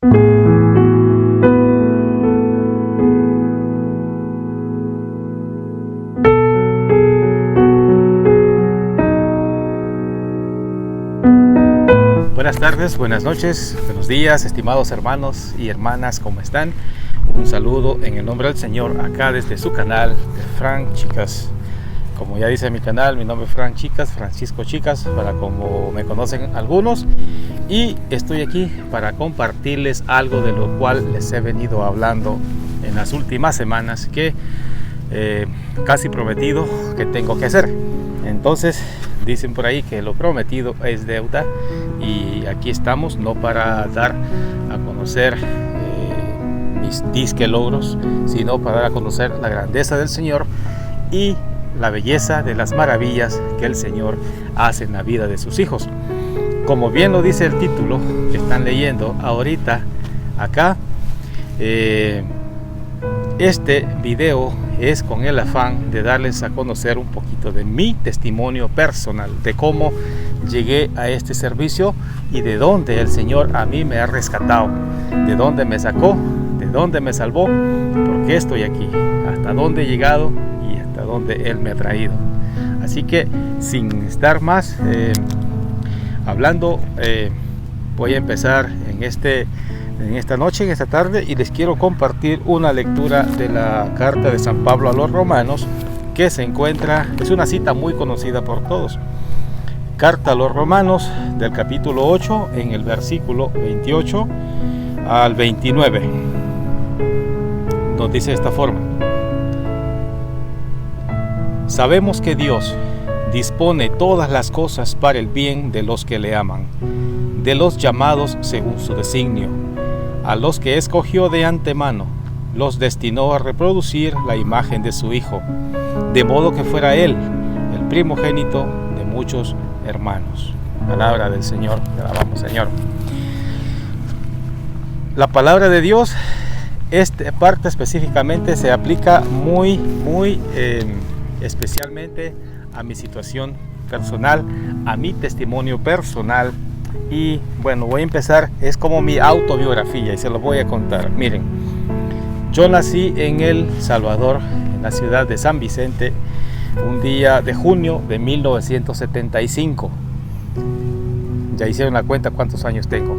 Buenas tardes, buenas noches, buenos días, estimados hermanos y hermanas, ¿cómo están? Un saludo en el nombre del Señor acá desde su canal de Frank Chicas. Como ya dice mi canal, mi nombre es Frank Chicas, Francisco Chicas, para como me conocen algunos. Y estoy aquí para compartirles algo de lo cual les he venido hablando en las últimas semanas, que casi prometido que tengo que hacer. Entonces, dicen por ahí que lo prometido es deuda, y aquí estamos, no para dar a conocer mis disque logros, sino para dar a conocer la grandeza del Señor y la belleza de las maravillas que el Señor hace en la vida de sus hijos. Como bien lo dice el título que están leyendo ahorita acá, este video es con el afán de darles a conocer un poquito de mi testimonio personal, de cómo llegué a este servicio y de dónde el Señor a mí me ha rescatado, de dónde me sacó, de dónde me salvó, porque estoy aquí, hasta dónde he llegado y hasta dónde Él me ha traído. Así que sin estar más hablando, voy a empezar en esta noche, en esta tarde, y les quiero compartir una lectura de la carta de San Pablo a los Romanos, que se encuentra, es una cita muy conocida por todos. Carta a los Romanos del capítulo 8, en el versículo 28 al 29, nos dice de esta forma: sabemos que Dios dispone todas las cosas para el bien de los que le aman, de los llamados según su designio. A los que escogió de antemano, los destinó a reproducir la imagen de su Hijo, de modo que fuera Él el primogénito de muchos hermanos. Palabra del Señor, te alabamos, Señor. La palabra de Dios, esta parte específicamente se aplica muy especialmente a mi situación personal, a mi testimonio personal. Y bueno, voy a empezar, es como mi autobiografía y se lo voy a contar. Miren, yo nací en El Salvador, en la ciudad de San Vicente, un día de junio de 1975. Ya hicieron la cuenta cuántos años tengo.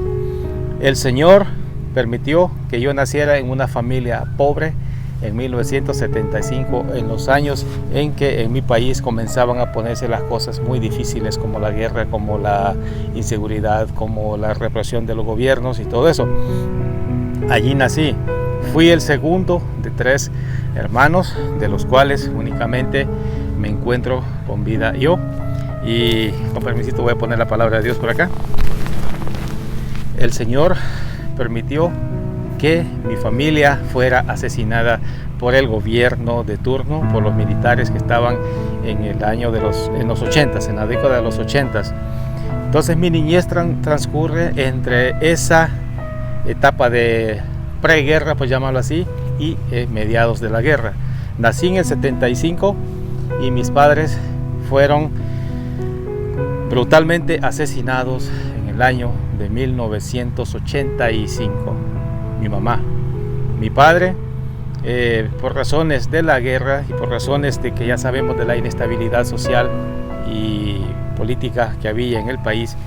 El Señor permitió que yo naciera en una familia pobre en 1975, en los años en que en mi país comenzaban a ponerse las cosas muy difíciles, como la guerra, como la inseguridad, como la represión de los gobiernos y todo eso. Allí nací. Fui el segundo de 3 hermanos, de los cuales únicamente me encuentro con vida yo. Y con permisito voy a poner la palabra de Dios por acá. El Señor permitió que mi familia fuera asesinada por el gobierno de turno, por los militares que estaban en el año en los 80s, en la década de los 80s. Entonces mi niñez transcurre entre esa etapa de preguerra, pues llamarlo así, y mediados de la guerra. Nací en el 75 y mis padres fueron brutalmente asesinados en el año de 1985. Mi mamá, mi padre, por razones de la guerra y por razones de que ya sabemos de la inestabilidad social y política que había en el país,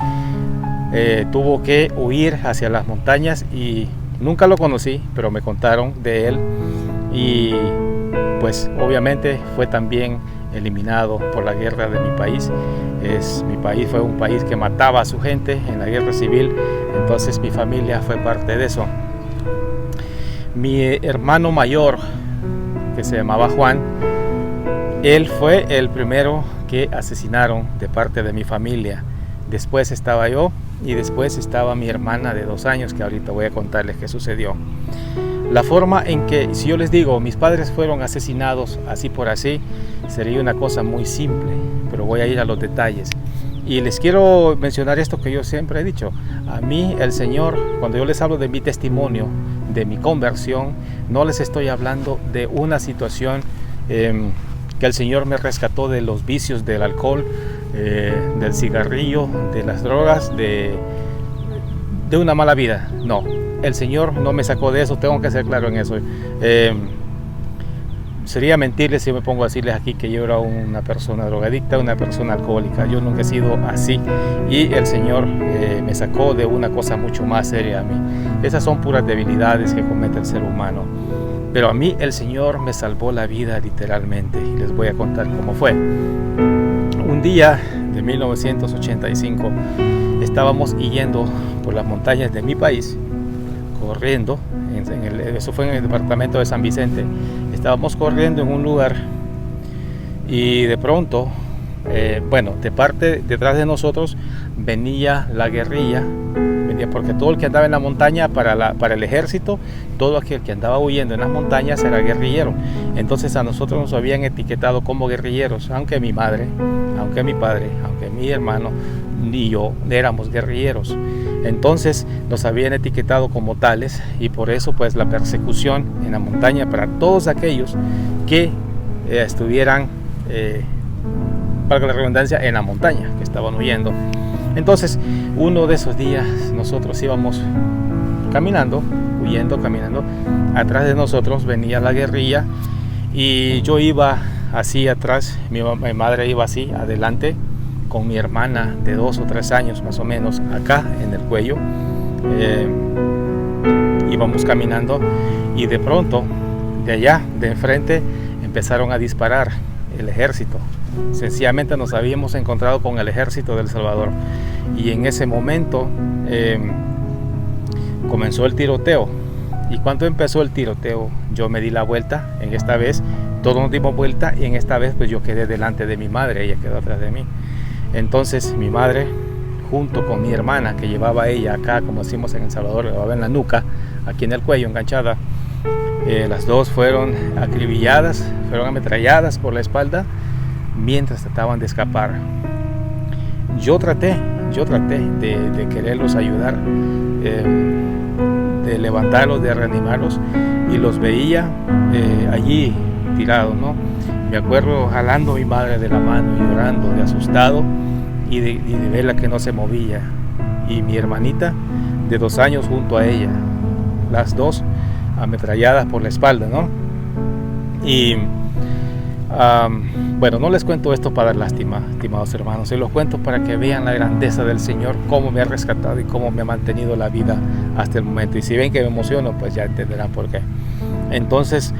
tuvo que huir hacia las montañas, y nunca lo conocí, pero me contaron de él, y pues obviamente fue también eliminado por la guerra de mi país. Mi país fue un país que mataba a su gente en la guerra civil, entonces mi familia fue parte de eso. Mi hermano mayor, que se llamaba Juan, él fue el primero que asesinaron de parte de mi familia. Después estaba yo, y después estaba mi hermana de 2 años, que ahorita voy a contarles qué sucedió. La forma en que, si yo les digo, mis padres fueron asesinados así por así, sería una cosa muy simple, pero voy a ir a los detalles. Y les quiero mencionar esto que yo siempre he dicho. A mí el Señor, cuando yo les hablo de mi testimonio, de mi conversión, no les estoy hablando de una situación que el Señor me rescató de los vicios del alcohol, del cigarrillo, de las drogas, de una mala vida. No, el Señor no me sacó de eso, tengo que ser claro en eso. Sería mentirles si me pongo a decirles aquí que yo era una persona drogadicta, una persona alcohólica. Yo nunca he sido así, y el Señor me sacó de una cosa mucho más seria a mí. Esas son puras debilidades que comete el ser humano, pero a mí el Señor me salvó la vida literalmente, y les voy a contar cómo fue. Un día de 1985 estábamos yendo por las montañas de mi país, corriendo, eso fue en el departamento de San Vicente. Estábamos corriendo en un lugar y de pronto, detrás de nosotros venía la guerrilla, porque todo el que andaba en la montaña para el ejército, todo aquel que andaba huyendo en las montañas era guerrillero. Entonces a nosotros nos habían etiquetado como guerrilleros, aunque mi madre, aunque mi padre, aunque mi hermano ni yo éramos guerrilleros. Entonces nos habían etiquetado como tales, y por eso pues la persecución en la montaña para todos aquellos que estuvieran, para la redundancia, en la montaña, que estaban huyendo. Entonces uno de esos días nosotros íbamos caminando, caminando, atrás de nosotros venía la guerrilla y yo iba así atrás, mi madre iba así adelante, con mi hermana de 2 o 3 años más o menos acá en el cuello. Íbamos caminando y de pronto de allá de enfrente empezaron a disparar el ejército. Sencillamente nos habíamos encontrado con el ejército de El Salvador, y en ese momento comenzó el tiroteo. Y cuando empezó el tiroteo, yo me di la vuelta. En esta vez todos nos dimos vuelta, y en esta vez pues yo quedé delante de mi madre, ella quedó atrás de mí. Entonces mi madre, junto con mi hermana, que llevaba ella acá, como decimos en El Salvador, la llevaba en la nuca, aquí en el cuello, enganchada, las dos fueron acribilladas, fueron ametralladas por la espalda mientras trataban de escapar. Yo traté de quererlos ayudar, de levantarlos, de reanimarlos, y los veía allí tirados, ¿no? Me acuerdo jalando a mi madre de la mano, llorando de asustado, y de verla que no se movía, y mi hermanita de 2 años junto a ella, las dos ametralladas por la espalda, ¿no? Y no les cuento esto para dar lástima, estimados hermanos, se los cuento para que vean la grandeza del Señor, cómo me ha rescatado y cómo me ha mantenido la vida hasta el momento. Y si ven que me emociono, pues ya entenderán por qué. Entonces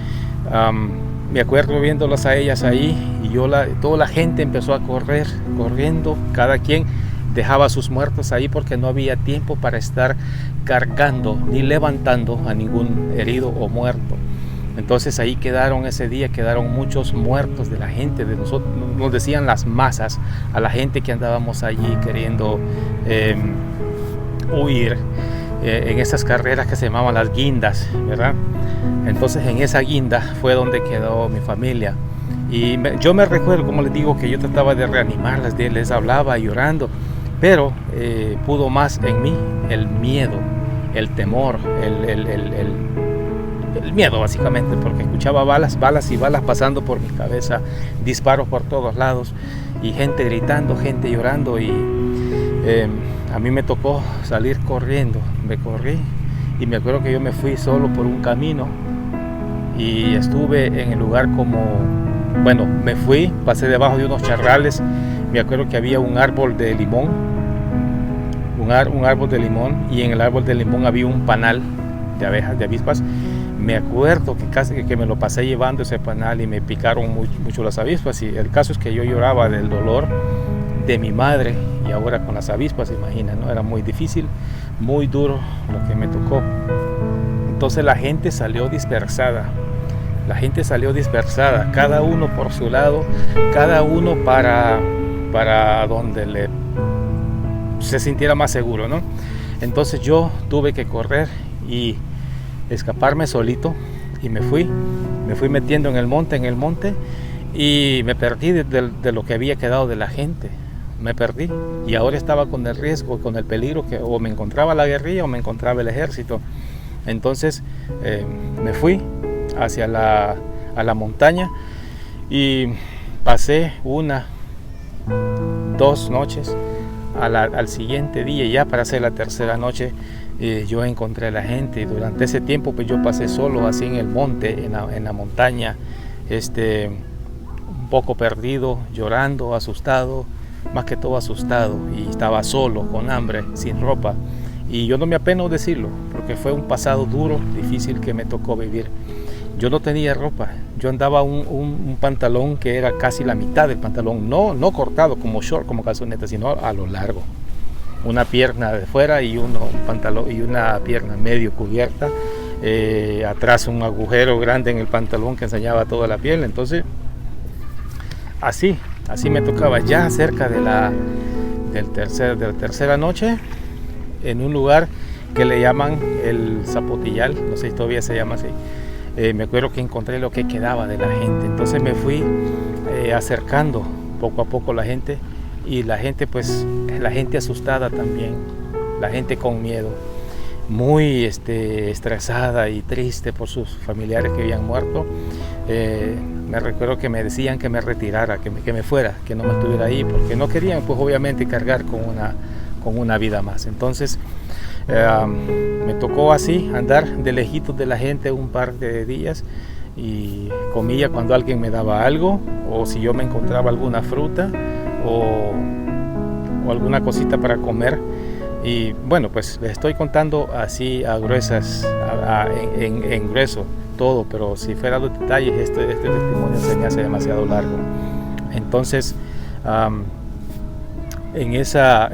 me acuerdo viéndolas a ellas ahí, y toda la gente empezó a corriendo, cada quien dejaba a sus muertos ahí porque no había tiempo para estar cargando ni levantando a ningún herido o muerto. Entonces ahí ese día quedaron muchos muertos de la gente, de nosotros, nos decían las masas, a la gente que andábamos allí queriendo huir en esas carreras que se llamaban las guindas, ¿verdad? Entonces en esa guinda fue donde quedó mi familia. Y yo me recuerdo, como les digo, que yo trataba de reanimarlas, les hablaba llorando, pero pudo más en mí el miedo, el temor, el miedo básicamente, porque escuchaba balas y balas pasando por mi cabeza, disparos por todos lados, y gente gritando, gente llorando, y a mí me tocó salir corriendo. Me corrí, y me acuerdo que yo me fui solo por un camino, y estuve en el lugar pasé debajo de unos charrales. Me acuerdo que había un árbol de limón, un árbol de limón, y en el árbol de limón había un panal de abejas, de avispas. Me acuerdo que casi que me lo pasé llevando ese panal, y me picaron mucho las avispas, y el caso es que yo lloraba del dolor de mi madre, y ahora con las avispas, imaginan, ¿no? Era muy difícil, muy duro lo que me tocó. Entonces la gente salió dispersada, cada uno por su lado, cada uno para donde se sintiera más seguro, ¿no? Entonces yo tuve que correr y escaparme solito, y me fui metiendo en el monte, y me perdí de lo que había quedado de la gente. Me perdí, y ahora estaba con el riesgo, con el peligro que o me encontraba la guerrilla o me encontraba el ejército. Entonces me fui hacia a la montaña, y pasé 1, 2 noches. Al siguiente día, ya para hacer la tercera noche, yo encontré a la gente. Durante ese tiempo pues yo pasé solo así en el monte, en la montaña, un poco perdido, llorando, asustado, más que todo asustado, y estaba solo, con hambre, sin ropa. Y yo no me apeno decirlo, porque fue un pasado duro, difícil que me tocó vivir. Yo no tenía ropa, yo andaba un pantalón que era casi la mitad del pantalón, no cortado como short, como calzoneta, sino a lo largo. Una pierna de fuera y un pantalón y una pierna medio cubierta, atrás un agujero grande en el pantalón que enseñaba toda la piel. Entonces así me tocaba, ya cerca de la tercera noche, en un lugar que le llaman el Zapotillal, no sé si todavía se llama así. Me acuerdo que encontré lo que quedaba de la gente. Entonces me fui acercando poco a poco la gente, y la gente asustada también, la gente con miedo, muy estresada y triste por sus familiares que habían muerto. Me recuerdo que me decían que me retirara, que me fuera, que no me estuviera ahí, porque no querían pues obviamente cargar con una vida más. Entonces me tocó así andar de lejitos de la gente un par de días, y comía cuando alguien me daba algo, o si yo me encontraba alguna fruta o alguna cosita para comer. Y bueno, pues les estoy contando así a gruesas, en grueso todo, pero si fuera de detalles este testimonio se me hace demasiado largo. Entonces en esa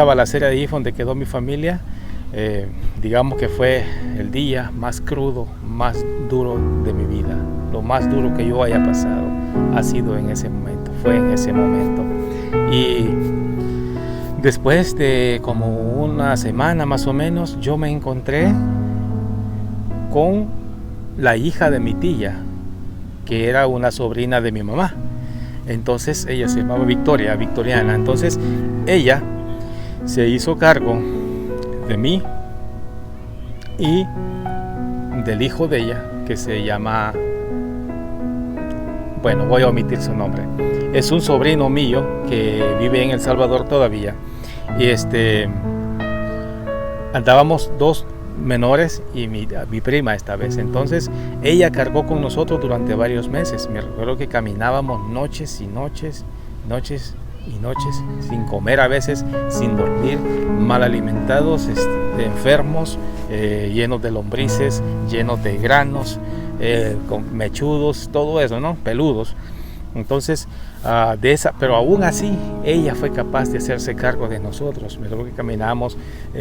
balacera de ahí donde quedó mi familia, digamos que fue el día más crudo, más duro de mi vida. Lo más duro que yo haya pasado ha sido en ese momento, fue en ese momento. Y después de como una semana más o menos, yo me encontré con la hija de mi tía, que era una sobrina de mi mamá. Entonces ella se llamaba Victoriana. Entonces ella se hizo cargo de mí y del hijo de ella, que se llama, bueno, voy a omitir su nombre. Es un sobrino mío que vive en El Salvador todavía. Y andábamos dos menores y mi prima esta vez. Entonces ella cargó con nosotros durante varios meses. Me recuerdo que caminábamos noches y noches, noches y noches, sin comer a veces, sin dormir, mal alimentados, enfermos, llenos de lombrices, llenos de granos, mechudos, todo eso, ¿no? Peludos. Entonces, pero aún así, ella fue capaz de hacerse cargo de nosotros. Me acuerdo que caminábamos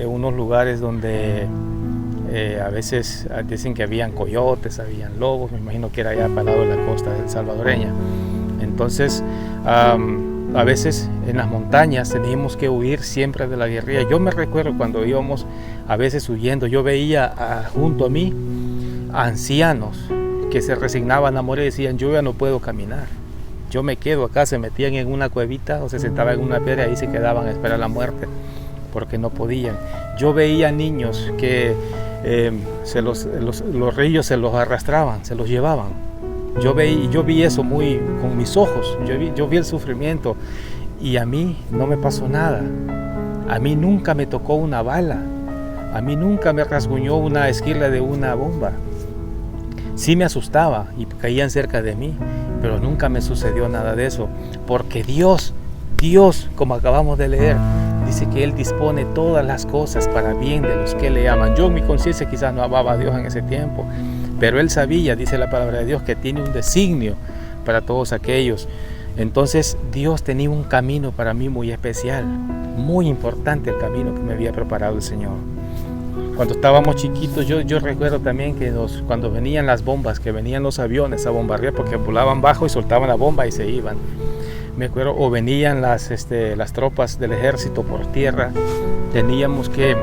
unos lugares donde a veces dicen que habían coyotes, habían lobos, me imagino que era allá para el lado de la costa salvadoreña. Entonces, a veces en las montañas teníamos que huir siempre de la guerrilla. Yo me recuerdo cuando íbamos a veces huyendo, yo veía junto a mí ancianos que se resignaban a morir y decían: yo ya no puedo caminar, yo me quedo acá. Se metían en una cuevita o se sentaban en una piedra y ahí se quedaban a esperar la muerte porque no podían. Yo veía niños que los ríos se los arrastraban, se los llevaban. Yo vi eso muy con mis ojos. Yo vi el sufrimiento, y a mí no me pasó nada. A mí nunca me tocó una bala, a mí nunca me rasguñó una esquirla de una bomba. Sí me asustaba y caían cerca de mí, pero nunca me sucedió nada de eso, porque Dios, como acabamos de leer, dice que Él dispone todas las cosas para bien de los que le aman. Yo en mi conciencia quizás no amaba a Dios en ese tiempo, pero Él sabía, dice la palabra de Dios, que tiene un designio para todos aquellos. Entonces Dios tenía un camino para mí muy especial, muy importante, el camino que me había preparado el Señor. Cuando estábamos chiquitos, yo recuerdo también que cuando venían las bombas, que venían los aviones a bombardear, porque volaban bajo y soltaban la bomba y se iban. Me acuerdo, o venían las tropas del ejército por tierra, teníamos que...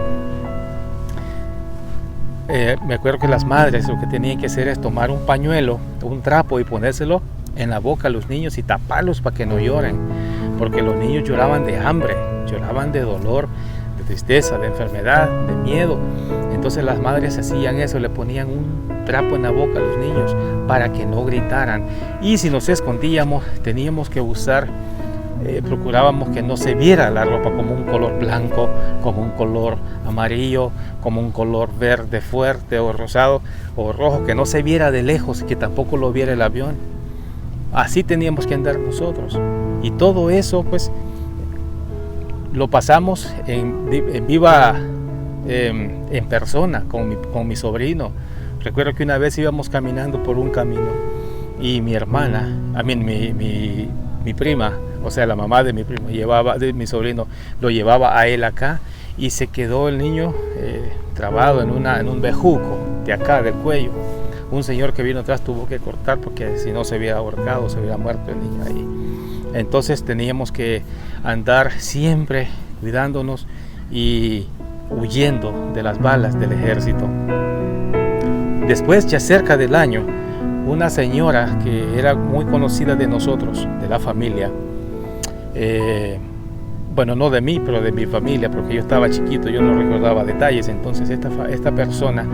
me acuerdo que las madres lo que tenían que hacer es tomar un pañuelo, un trapo, y ponérselo en la boca a los niños y taparlos para que no lloren, porque los niños lloraban de hambre, lloraban de dolor, de tristeza, de enfermedad, de miedo. Entonces las madres hacían eso, le ponían un trapo en la boca a los niños para que no gritaran. Y si nos escondíamos, teníamos que usar procurábamos que no se viera la ropa como un color blanco, como un color amarillo, como un color verde fuerte o rosado o rojo, que no se viera de lejos y que tampoco lo viera el avión. Así teníamos que andar nosotros. Y todo eso pues lo pasamos en persona con mi sobrino. Recuerdo que una vez íbamos caminando por un camino y mi hermana, mi prima, o sea la mamá de mi primo, de mi sobrino, lo llevaba a él acá y se quedó el niño trabado en un bejuco de acá del cuello. Un señor que vino atrás tuvo que cortar porque si no se había ahorcado, se hubiera muerto el niño ahí. Entonces teníamos que andar siempre cuidándonos y huyendo de las balas del ejército. Después, ya cerca del año, una señora que era muy conocida de nosotros, de la familia, bueno, no de mí, pero de mi familia, porque yo estaba chiquito, yo no recordaba detalles. Entonces esta persona,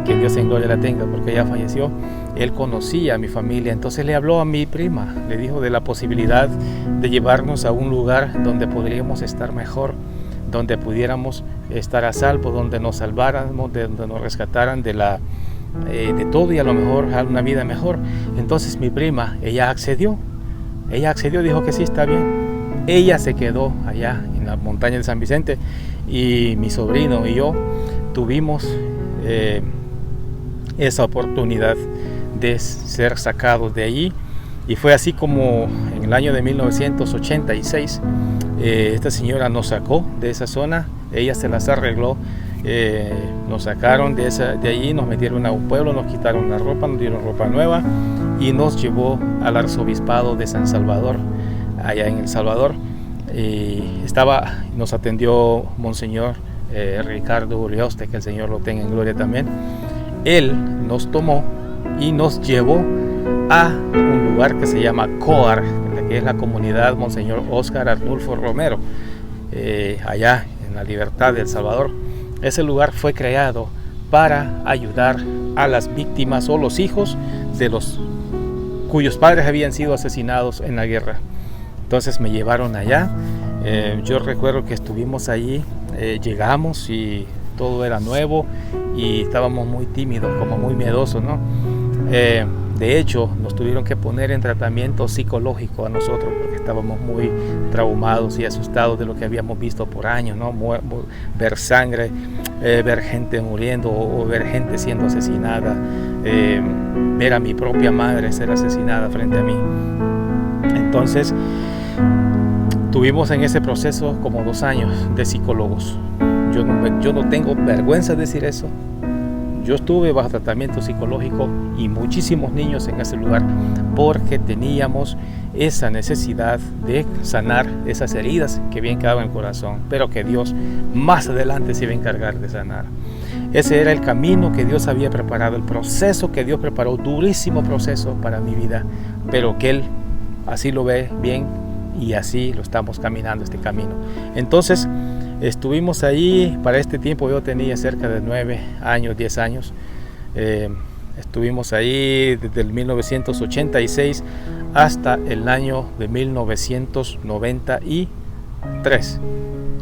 que Dios en gloria la tenga, porque ella falleció, él conocía a mi familia, entonces le habló a mi prima, le dijo de la posibilidad de llevarnos a un lugar donde podríamos estar mejor, donde pudiéramos estar a salvo, donde nos salváramos, donde nos rescataran de todo y a lo mejor a una vida mejor. Entonces mi prima, ella accedió, dijo que sí, está bien. Ella se quedó allá en la montaña de San Vicente y mi sobrino y yo tuvimos esa oportunidad de ser sacados de allí, y fue así como en el año de 1986 esta señora nos sacó de esa zona. Ella se las arregló, nos sacaron de allí, nos metieron a un pueblo, nos quitaron la ropa, nos dieron ropa nueva y nos llevó al arzobispado de San Salvador, allá en El Salvador. Nos atendió Monseñor Ricardo Urioste, que el Señor lo tenga en gloria también. Él nos tomó y nos llevó a un lugar que se llama COAR, que es la comunidad Monseñor Óscar Arnulfo Romero, allá en la Libertad de El Salvador. Ese lugar fue creado para ayudar a las víctimas o los hijos de los cuyos padres habían sido asesinados en la guerra. Entonces me llevaron allá. Yo recuerdo que estuvimos allí, llegamos y todo era nuevo y estábamos muy tímidos, como muy miedosos, ¿no? De hecho, nos tuvieron que poner en tratamiento psicológico a nosotros porque estábamos muy traumados y asustados de lo que habíamos visto por años, ¿no? Ver sangre, ver gente muriendo o ver gente siendo asesinada, ver a mi propia madre ser asesinada frente a mí. Entonces, tuvimos en ese proceso como 2 años de psicólogos. Yo no tengo vergüenza de decir eso. Yo estuve bajo tratamiento psicológico y muchísimos niños en ese lugar porque teníamos esa necesidad de sanar esas heridas que habían quedado en el corazón, pero que Dios más adelante se iba a encargar de sanar. Ese era el camino que Dios había preparado, el proceso que Dios preparó, durísimo proceso para mi vida, pero que Él así lo ve bien y así lo estamos caminando este camino. Entonces, estuvimos ahí. Para este tiempo yo tenía cerca de 9 años, 10 años. Estuvimos ahí desde el 1986 hasta el año de 1993,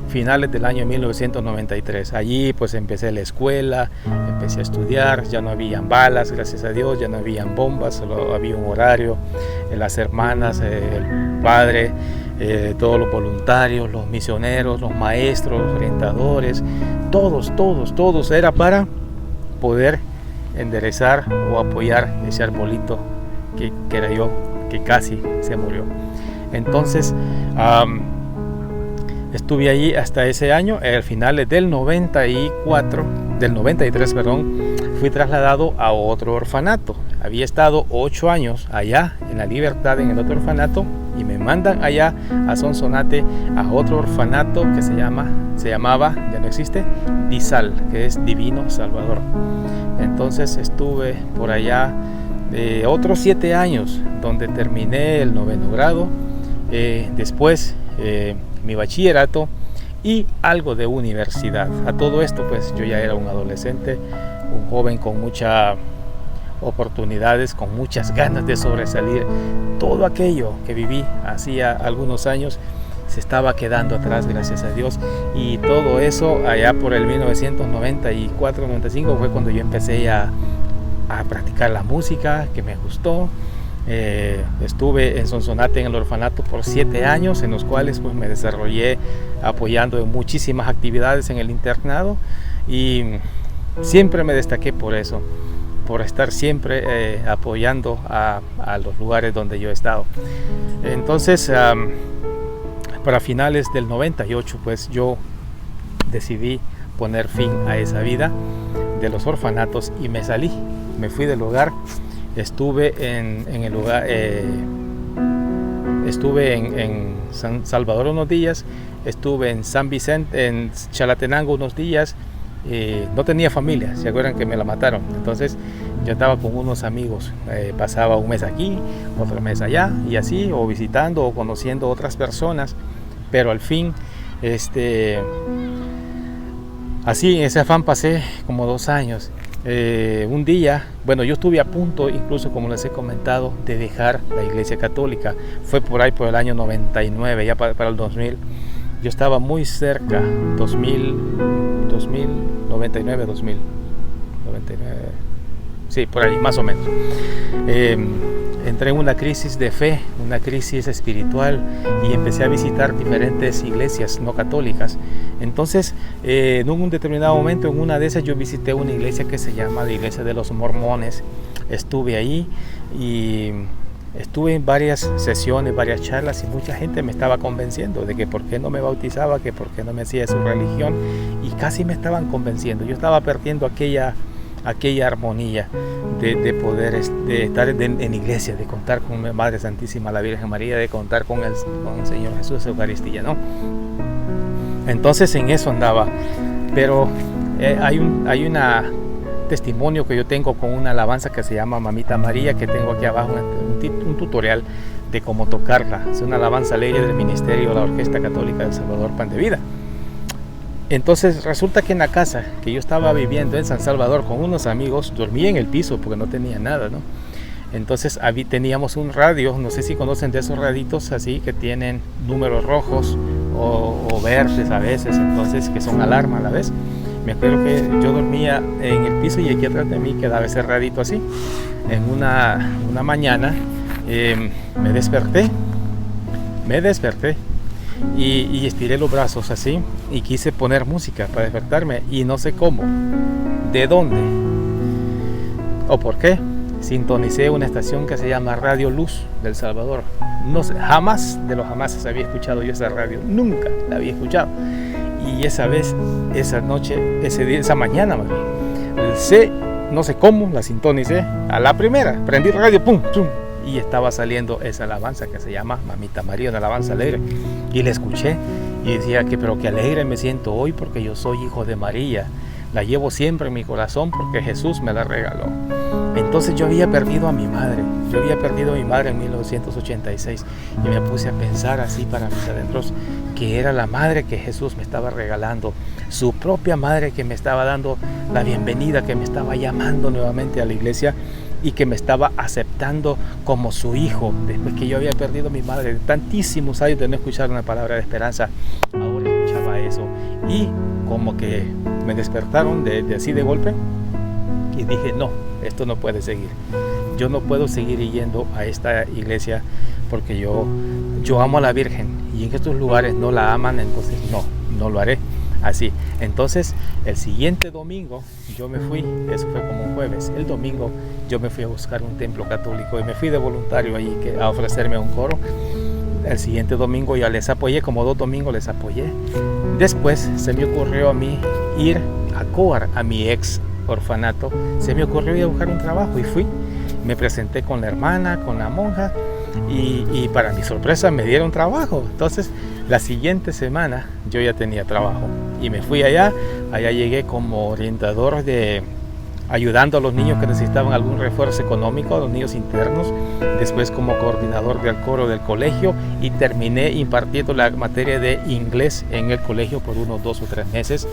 finales del año 1993. Allí pues empecé la escuela, empecé a estudiar. Ya no habían balas, gracias a Dios, ya no habían bombas, solo había un horario. Las hermanas, el padre, todos los voluntarios, los misioneros, los maestros, los orientadores, todos era para poder enderezar o apoyar ese arbolito que era yo, que casi se murió. Entonces estuve allí hasta ese año. Al final del 93, fui trasladado a otro orfanato. Había estado 8 años allá en la Libertad, en el otro orfanato, y me mandan allá a Sonsonate a otro orfanato que se llamaba, ya no existe, DISAL, que es Divino Salvador. Entonces estuve por allá otros 7 años, donde terminé el 9º grado, después mi bachillerato y algo de universidad. A todo esto pues yo ya era un adolescente, un joven con mucha oportunidades, con muchas ganas de sobresalir. Todo aquello que viví hacía algunos años se estaba quedando atrás, gracias a Dios, y todo eso allá por el 1994-95 fue cuando yo empecé a practicar la música, que me gustó. Estuve en Sonsonate en el orfanato por 7 años, en los cuales pues me desarrollé apoyando en muchísimas actividades en el internado, y siempre me destaqué por eso, por estar siempre apoyando a los lugares donde yo he estado. Entonces para finales del 98 pues yo decidí poner fin a esa vida de los orfanatos y me salí, me fui del hogar. Estuve en el lugar, estuve en San Salvador unos días, estuve en San Vicente, en Chalatenango unos días. No tenía familia, se acuerdan que me la mataron. Entonces yo estaba con unos amigos, pasaba un mes aquí, otro mes allá, y así, o visitando o conociendo otras personas. Pero al fin, así en ese afán pasé como 2 años. Un día, bueno, yo estuve a punto, incluso como les he comentado, de dejar la Iglesia Católica. Fue por ahí por el año 99, ya para el 2000. Yo estaba muy cerca, 99, 2000, 99, sí, por ahí más o menos. Entré en una crisis de fe, una crisis espiritual, y empecé a visitar diferentes iglesias no católicas. Entonces, en un determinado momento, en una de esas, yo visité una iglesia que se llama la Iglesia de los Mormones. Estuve ahí y estuve en varias sesiones, varias charlas, y mucha gente me estaba convenciendo de que por qué no me bautizaba, que por qué no me hacía su religión, y casi me estaban convenciendo. Yo estaba perdiendo aquella armonía de poder de estar en iglesia, de contar con mi Madre Santísima, la Virgen María, de contar con el Señor Jesús, Eucaristía, ¿no? Entonces en eso andaba. Pero hay un testimonio que yo tengo con una alabanza que se llama Mamita María, que tengo aquí abajo, un tutorial de cómo tocarla. Es una alabanza alegre del ministerio de la Orquesta Católica del Salvador, Pan de Vida. Entonces resulta que en la casa que yo estaba viviendo en San Salvador con unos amigos, dormía en el piso porque no tenía nada, ¿no? Entonces teníamos un radio, no sé si conocen de esos raditos así que tienen números rojos o verdes a veces, entonces que son alarma a la vez. Me acuerdo que yo dormía en el piso y aquí atrás de mí quedaba ese radito así. En una mañana me desperté y estiré los brazos así y quise poner música para despertarme, y no sé cómo, de dónde o por qué sintonicé una estación que se llama Radio Luz del Salvador. No sé, jamás de los jamases había escuchado yo esa radio, nunca la había escuchado. Y esa vez, esa noche, ese día, esa mañana más bien, no sé cómo la sintonicé a la primera, prendí radio, pum, pum, y estaba saliendo esa alabanza que se llama Mamita María, una alabanza alegre, y la escuché y decía pero qué alegre me siento hoy porque yo soy hijo de María, la llevo siempre en mi corazón porque Jesús me la regaló. Entonces yo había perdido a mi madre, en 1986, y me puse a pensar así para mis adentros que era la madre que Jesús me estaba regalando, su propia madre que me estaba dando la bienvenida, que me estaba llamando nuevamente a la iglesia y que me estaba aceptando como su hijo, después que yo había perdido a mi madre, tantísimos años de no escuchar una palabra de esperanza. Ahora escuchaba eso y como que me despertaron de así de golpe, y dije, no, esto no puede seguir. Yo no puedo seguir yendo a esta iglesia porque yo amo a la Virgen y en estos lugares no la aman, entonces no lo haré así. Entonces el siguiente domingo yo me fui, eso fue como un jueves, el domingo yo me fui a buscar un templo católico y me fui de voluntario allí a ofrecerme a un coro. El siguiente domingo ya les apoyé, como 2 domingos les apoyé. Después se me ocurrió a mí ir a Coar, a mi ex orfanato, se me ocurrió ir a buscar un trabajo y fui. Me presenté con la hermana, con la monja, y para mi sorpresa me dieron trabajo. Entonces la siguiente semana yo ya tenía trabajo y me fui allá llegué como orientador ayudando a los niños que necesitaban algún refuerzo económico, a los niños internos, después como coordinador del coro del colegio, y terminé impartiendo la materia de inglés en el colegio por unos 2 o 3 meses.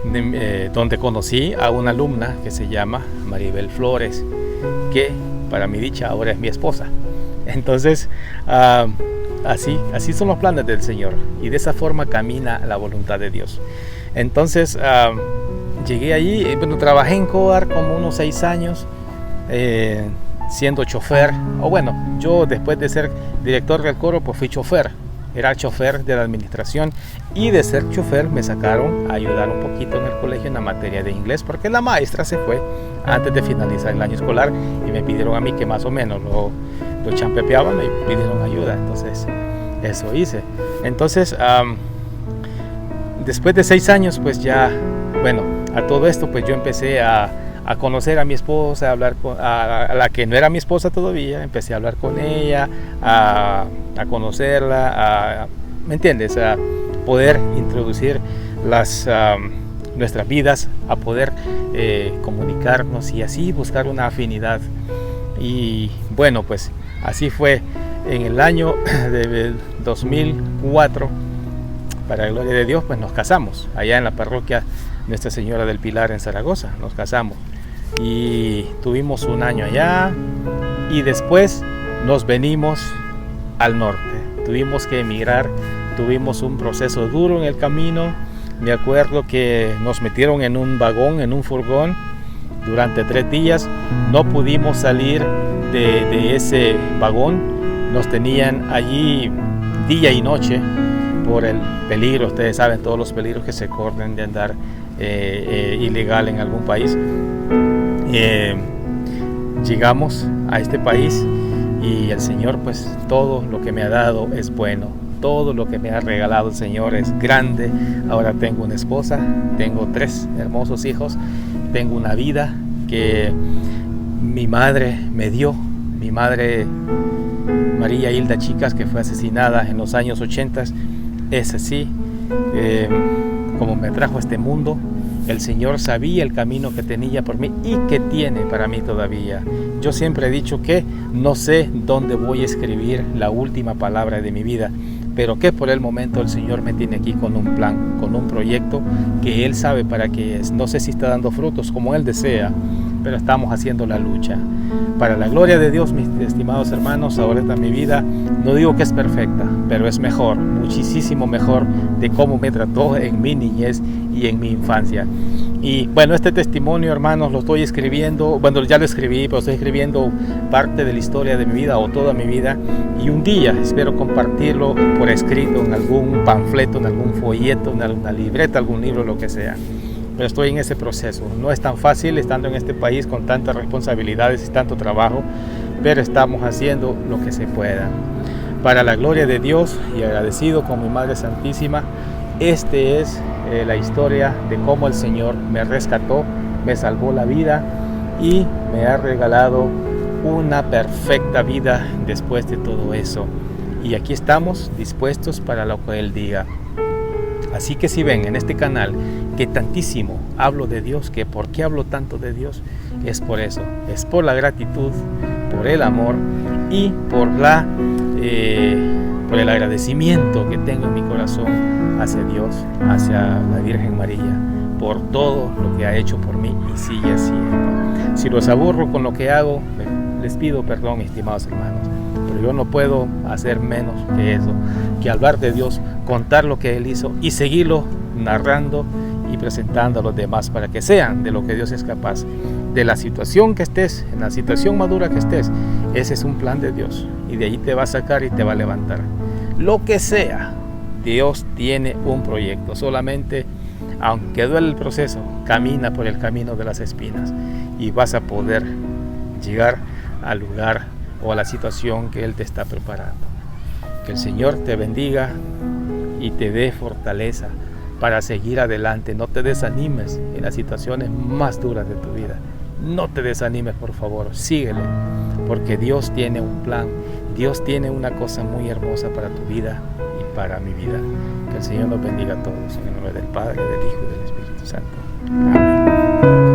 donde conocí a una alumna que se llama Maribel Flores, que para mi dicha ahora es mi esposa. Entonces, así son los planes del Señor, y de esa forma camina la voluntad de Dios. Entonces, llegué allí, trabajé en COAR como unos 6 años, siendo chofer, yo después de ser director del coro, pues fui chofer. Era chofer de la administración, y de ser chofer me sacaron a ayudar un poquito en el colegio en la materia de inglés, porque la maestra se fue antes de finalizar el año escolar y me pidieron a mí que más o menos lo champepeaban, me pidieron ayuda. Entonces eso hice. Entonces después de 6 años, pues ya, a todo esto, pues yo empecé a conocer a mi esposa, a hablar a la que no era mi esposa todavía. Empecé a hablar con ella, a conocerla, ¿me entiendes? A poder introducir nuestras vidas, a poder comunicarnos y así buscar una afinidad. Y bueno, pues así fue. En el año de 2004, para la gloria de Dios, pues nos casamos allá en la parroquia Nuestra Señora del Pilar en Zaragoza. Nos casamos y tuvimos un año allá, y después nos venimos al norte. Tuvimos que emigrar, tuvimos un proceso duro en el camino. Me acuerdo que nos metieron en un vagón, en un furgón, durante 3 días. No pudimos salir de ese vagón. Nos tenían allí día y noche por el peligro. Ustedes saben todos los peligros que se corren de andar ilegal en algún país. Llegamos a este país, y el Señor, pues todo lo que me ha dado es bueno. Todo lo que me ha regalado el Señor es grande. Ahora tengo una esposa, tengo 3 hermosos hijos, tengo una vida que mi madre me dio. Mi madre, María Hilda Chicas, que fue asesinada en los años 80, es así. Como me trajo a este mundo, el Señor sabía el camino que tenía por mí y que tiene para mí todavía. Yo siempre he dicho que no sé dónde voy a escribir la última palabra de mi vida, pero que por el momento el Señor me tiene aquí con un plan, con un proyecto que Él sabe para qué es. No sé si está dando frutos como Él desea, pero estamos haciendo la lucha. Para la gloria de Dios, mis estimados hermanos, ahora está mi vida, no digo que es perfecta, pero es mejor, muchísimo mejor de cómo me trató en mi niñez y en mi infancia. Y bueno, este testimonio, hermanos, lo estoy escribiendo, ya lo escribí, pero estoy escribiendo parte de la historia de mi vida, o toda mi vida, y un día espero compartirlo por escrito en algún panfleto, en algún folleto, en alguna libreta, algún libro, lo que sea. Pero estoy en ese proceso. No es tan fácil estando en este país con tantas responsabilidades y tanto trabajo, pero estamos haciendo lo que se pueda. Para la gloria de Dios, y agradecido con mi Madre Santísima, este es la historia de cómo el Señor me rescató, me salvó la vida y me ha regalado una perfecta vida después de todo eso. Y aquí estamos dispuestos para lo que Él diga. Así que si ven en este canal que tantísimo hablo de Dios, que por qué hablo tanto de Dios, es por eso, es por la gratitud, por el amor y por el agradecimiento que tengo en mi corazón hacia Dios, hacia la Virgen María, por todo lo que ha hecho por mí y sigue haciendo. Si los aburro con lo que hago, les pido perdón, mis estimados hermanos, pero yo no puedo hacer menos que eso, que hablar de Dios, contar lo que Él hizo y seguirlo narrando y presentando a los demás para que sean de lo que Dios es capaz. De la situación que estés, en la situación madura que estés, ese es un plan de Dios, y de ahí te va a sacar y te va a levantar. Lo que sea, Dios tiene un proyecto. Solamente, aunque duele el proceso, camina por el camino de las espinas y vas a poder llegar al lugar o a la situación que Él te está preparando. Que el Señor te bendiga y te dé fortaleza para seguir adelante. No te desanimes en las situaciones más duras de tu vida. No te desanimes, por favor, síguele, porque Dios tiene un plan, Dios tiene una cosa muy hermosa para tu vida y para mi vida. Que el Señor nos bendiga a todos, en el nombre del Padre, del Hijo y del Espíritu Santo. Amén.